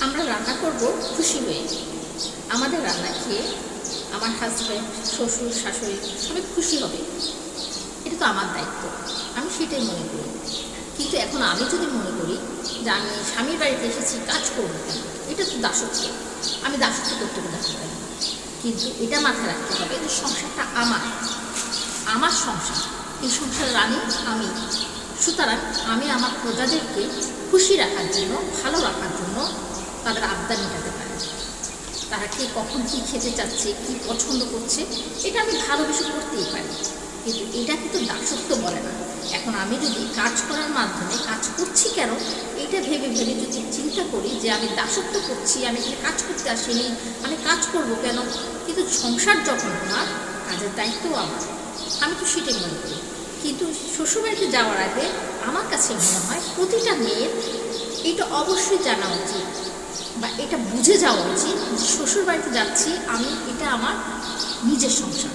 আমরা রান্না করব খুশি হয়ে। আমাদের রান্না খেয়ে আমার হাজব্যান্ড, শ্বশুর, শাশুড়ি সবাই খুশি হবে, এটা তো আমার দায়িত্ব, আমি সেটাই মনে করি। কিন্তু এখন আমি যদি মনে করি যে আমি স্বামীর বাড়িতে এসেছি কাজ করবো কেন, এটা তো দাসত্ব, আমি দাসত্ব করতে পারি না। কিন্তু এটা মাথায় রাখতে হবে যে সংসারটা আমার সংসার, এই সংসার রানি আমি। সুতরাং আমি আমার প্রজাদেরকে খুশি রাখার জন্য, ভালো রাখার জন্য তাদের আবদার মেটাতে পারি। তারা কে কখন কী খেতে চাচ্ছে, কী পছন্দ করছে, এটা আমি ভালোবেসে করতেই পারি। কিন্তু এটা কিন্তু দাসত্ব বলে না। এখন আমি যদি কাজ করার মাধ্যমে কাজ করছি কেন, এটা ভেবে ভেবে যদি চিন্তা করি যে আমি দাসত্ব করছি, আমি এখানে কাজ করতে আসিনি, আমি কাজ করব কেন, কিন্তু সংসার যখন আমার, কাজের দায়িত্বও আমার, আমি তো সেটাই মনে করি। কিন্তু শ্বশুরবাড়িতে যাওয়ার আগে আমার কাছে মনে হয় প্রতিটা মেয়ের এটা অবশ্যই জানা উচিত বা এটা বুঝে যাওয়া উচিত। শ্বশুরবাড়িতে যাচ্ছি আমি, এটা আমার নিজের সংসার,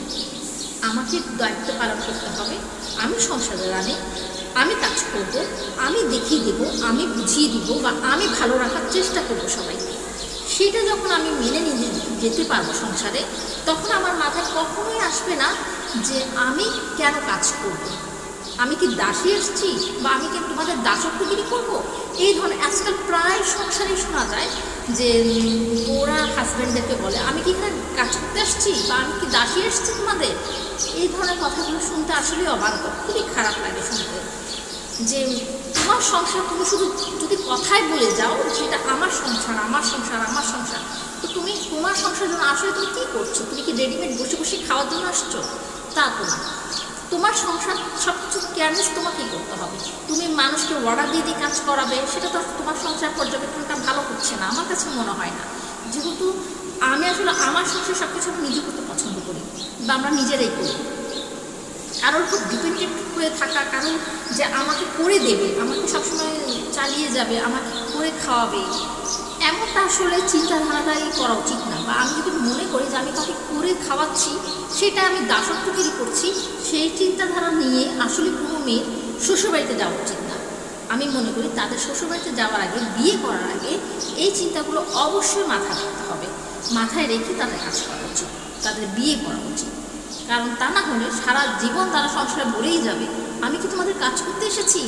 আমাকে দায়িত্ব পালন করতে হবে। আমি সংসারে রানি, আমি কাজ করব, আমি দেখিয়ে দেব, আমি বুঝিয়ে দিব বা আমি ভালো রাখার চেষ্টা করব সবাইকে। সেটা যখন আমি মেনে নিয়ে যেতে পারবো সংসারে, তখন আমার মাথায় কখনোই আসবে না যে আমি কেন কাজ করব, আমি কি দাসী এসছি বা আমি কি তোমাদের দাসত্বগিরি করবো। এই ধরনের আজকাল প্রায় সংসারে শোনা যায় যে ওরা হাজব্যান্ডদেরকে বলে আমি কি এখানে কাজ করতে আসছি বা আমি কি দাসী এসছি তোমাদের। এই ধরনের কথাগুলো শুনতে আসলেই অবান্তর, খুবই খারাপ লাগে শুনতে। যে তোমার সংসার, তুমি শুধু যদি কথায় বলে যাও যেটা আমার সংসার, আমার সংসার, আমার সংসার, তো তুমি তোমার সংসার জন্য আসলে তুমি কী করছো? তুমি কি রেডিমেড বসে বসে খাওয়ার জন্য আসছো? তা তো না। তোমার সংসার সব কিছু কেয়ারনেস তোমাকেই করতে হবে। তুমি মানুষকে অর্ডার দিয়ে দিয়ে কাজ করাবে, সেটা তো তোমার সংসার পর্যবেক্ষণটা ভালো হচ্ছে না, আমার কাছে মনে হয় না। যেহেতু আমি আসলে আমার সংসার সব কিছু আমি নিজে করতে পছন্দ করি বা আমরা নিজেরাই করি। কারোর উপর ডিপেন্ডেন্ট হয়ে থাকা, কারণ যে আমাকে করে দেবে, আমাকে সবসময় চালিয়ে যাবে, আমাকে করে খাওয়াবে, এমনটা আসলে চিন্তাধারাটাই করা উচিত না। বা আমি যদি মনে করি যে আমি তাকে করে খাওয়াচ্ছি, সেটা আমি দাসত্বগিরি করছি, সেই চিন্তাধারা নিয়ে আসলে কোনো মেয়ের শ্বশুরবাড়িতে যাওয়া উচিত না। আমি মনে করি তাদের শ্বশুরবাড়িতে যাওয়ার আগে, বিয়ে করার আগে এই চিন্তাগুলো অবশ্যই মাথায় রাখতে হবে, মাথায় রেখে তাদের কাজ করা উচিত, তাদের বিয়ে করা উচিত। কারণ তা না হলে সারা জীবন তারা সংসারে বলেই যাবে আমি কি তোমাদের কাজ করতে এসেছি,